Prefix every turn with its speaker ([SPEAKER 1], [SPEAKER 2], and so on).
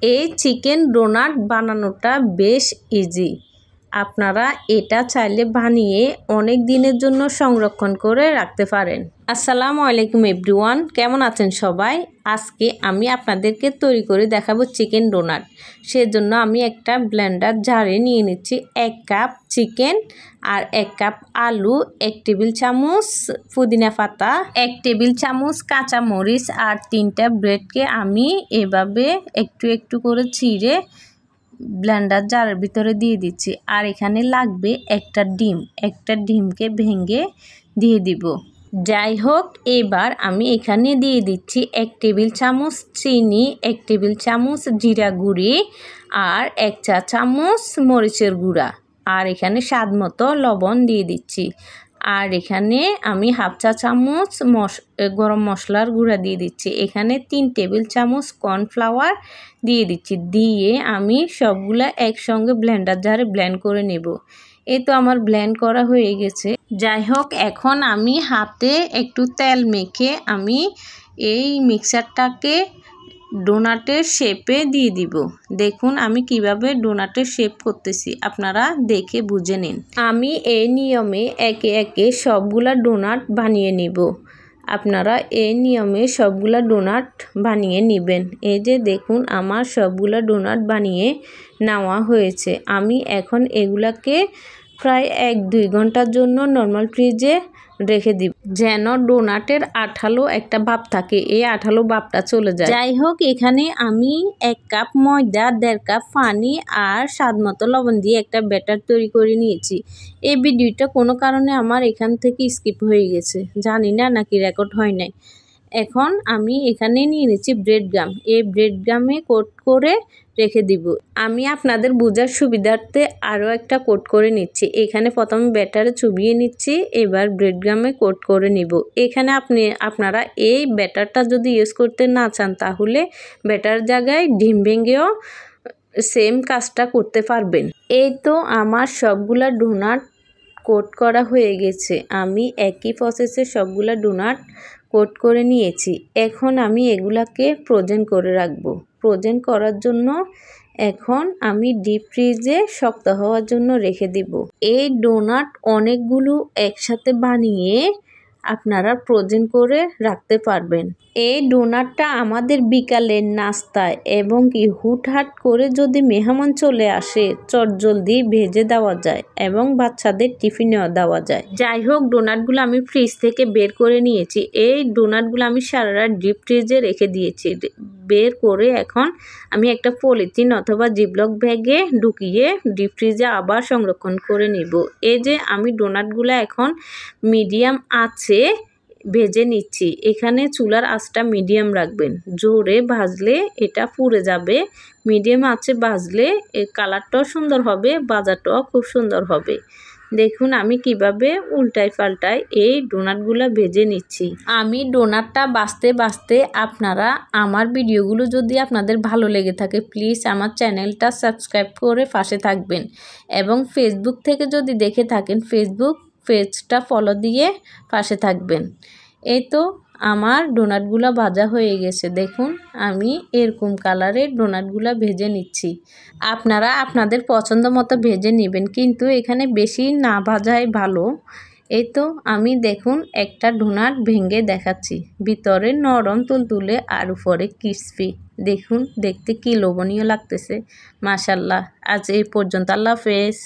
[SPEAKER 1] এই chicken donut বানানোটা বেশ ইজি। আপনারা এটা চাইলে বানিয়ে অনেক দিনের জন্য সংরক্ষণ করে রাখতে পারেন। আসসালামু আলাইকুম এভরিওয়ান, কেমন আছেন সবাই? আজকে আমি আপনাদেরকে তৈরি করে দেখাবো চিকেন ডোনাট। সেজন্য আমি একটা ব্লেন্ডার জারে নিয়ে নিচ্ছি 1 কাপ চিকেন আর 1 কাপ আলু, 1 টেবিল চামচ পুদিনা পাতা, 1 টেবিল চামচ কাঁচা মরিচ আর 3টা ব্রেডকে আমি এভাবে একটু একটু করে ছিঁড়ে ব্লেন্ডার জারের ভিতরে দিয়ে দিচ্ছি। আর এখানে লাগবে একটা ডিমকে ভেঙে দিয়ে দিব। যাই হোক, এবার আমি এখানে দিয়ে দিচ্ছি 1 টেবিল চামচ চিনি, 1 টেবিল চামচ জিরা গুঁড়ি আর 1 চা চামচ মরিচের গুঁড়া, আর এখানে স্বাদ মতো লবণ দিয়ে দিচ্ছি। আর এখানে আমি হাফ চা চামচ গরম মশলার গুঁড়া দিয়ে দিচ্ছি। এখানে 3 টেবিল চামচ কর্নফ্লাওয়ার দিয়ে দিচ্ছি। দিয়ে আমি সবগুলা একসঙ্গে ব্লেন্ডার জারে ব্লেন্ড করে নেব। এই তো আমার ব্লেন্ড করা হয়ে গেছে। যাই হোক, এখন আমি হাতে একটু তেল মেখে আমি এই মিক্সারটাকে ডোনাটের শেপে দিয়ে দিব। দেখুন আমি কিভাবে ডোনাটের শেপ করতেছি, আপনারা দেখে বুঝে নিন। আমি এই নিয়মে একে একে সবগুলা ডোনাট বানিয়ে নিব। আপনারা এই নিয়মে সবগুলা ডোনাট বানিয়ে নেবেন। এই যে দেখুন আমার সবগুলা ডোনাট বানিয়ে নেওয়া হয়েছে। আমি এখন এগুলাকে প্রায় 1-2 ঘন্টার জন্য নর্মাল ফ্রিজে রেখে দিব, যেন ডোনাটের আঠালো একটা ভাব থাকে, এই আঠালো ভাবটা চলে যায়। যাই হোক, এখানে আমি 1 কাপ ময়দা, 1.5 কাপ পানি আর স্বাদ মতো লবণ দিয়ে একটা ব্যাটার তৈরি করে নিয়েছি। এই ভিডিওটা কোনো কারণে আমার এখান থেকে স্কিপ হয়ে গেছে, জানি না নাকি রেকর্ড হয় নাই। এখন আমি এখানে নিয়ে নিচ্ছি ব্রেড গাম। এই ব্রেড গামে কোট করে রেখে দিব। আমি আপনাদের বোঝার সুবিধার্থে আরও একটা কোট করে নিচ্ছি। এখানে প্রথমে ব্যাটারে চুবিয়ে নিচ্ছি, এবার ব্রেড গামে কোট করে নিব। এখানে আপনারা এই ব্যাটারটা যদি ইউজ করতে না চান, তাহলে ব্যাটার জায়গায় ডিম ভেঙেও সেম কাজটা করতে পারবেন। এই তো আমার সবগুলা ডোনাট কোট করা হয়ে গেছে। আমি একই প্রসেসে সবগুলা ডোনাট কোট করে নিয়েছি। এখন আমি এগুলাকে ফ্রোজেন করে রাখবো। ফ্রোজেন করার জন্য এখন আমি ডিপ ফ্রিজে শক্ত হওয়ার জন্য রেখে দিব। এই ডোনাট অনেকগুলো একসাথে বানিয়ে আপনারা ফ্রোজেন করে রাখতে পারবেন। এই ডোনাটটা আমাদের বিকালের নাস্তায় এবং কি হুটহাট করে যদি মেহমান চলে আসে চটজলদি ভেজে দেওয়া যায় এবং বাচ্চাদের টিফিনেও দেওয়া যায়। যাই হোক, ডোনাটগুলো আমি ফ্রিজ থেকে বের করে নিয়েছি। এই ডোনাটগুলো আমি সারা রাত ডিপ ফ্রিজে রেখে দিয়েছি। বের করে এখন আমি একটা পলিথিন অথবা জিপলক ব্যাগে ঢুকিয়ে ডিপ ফ্রিজে আবার সংরক্ষণ করে নিব। এই যে আমি ডোনাটগুলো এখন মিডিয়াম আছে ভেজে নিচ্ছি। এখানে চুলার আঁচটা মিডিয়াম রাখবেন, জোরে ভাজলে এটা পুড়ে যাবে। মিডিয়াম আঁচে ভাজলে এর কালারটাও সুন্দর হবে, ভাজাটাও খুব সুন্দর হবে। দেখুন আমি কিভাবে উল্টাই পাল্টাই এই ডোনাটগুলো ভেজে নিচ্ছি। আমি ডোনাটটা বাছতে আপনারা আমার ভিডিওগুলো যদি আপনাদের ভালো লেগে থাকে, প্লিজ আমার চ্যানেলটা সাবস্ক্রাইব করে পাশে থাকবেন এবং ফেসবুক থেকে যদি দেখে থাকেন ফেসবুক পেজটা ফলো দিয়ে পাশে থাকবেন। এই তো আমার ডোনাটগুলো ভাজা হয়ে গেছে। দেখুন আমি এরকম কালারের ডোনাটগুলো ভেজে নিচ্ছি। আপনারা আপনাদের পছন্দ মতো ভেজে নেবেন, কিন্তু এখানে বেশি না ভাজাই ভালো। এই তো আমি দেখুন একটা ডোনাট ভেঙে দেখাচ্ছি, ভিতরে নরম তুলতুলে আর উপরে ক্রিসপি। দেখুন দেখতে কি লোভনীয় লাগতেছে, মাশাআল্লাহ। আজ এই পর্যন্ত, আল্লাহ হাফেজ।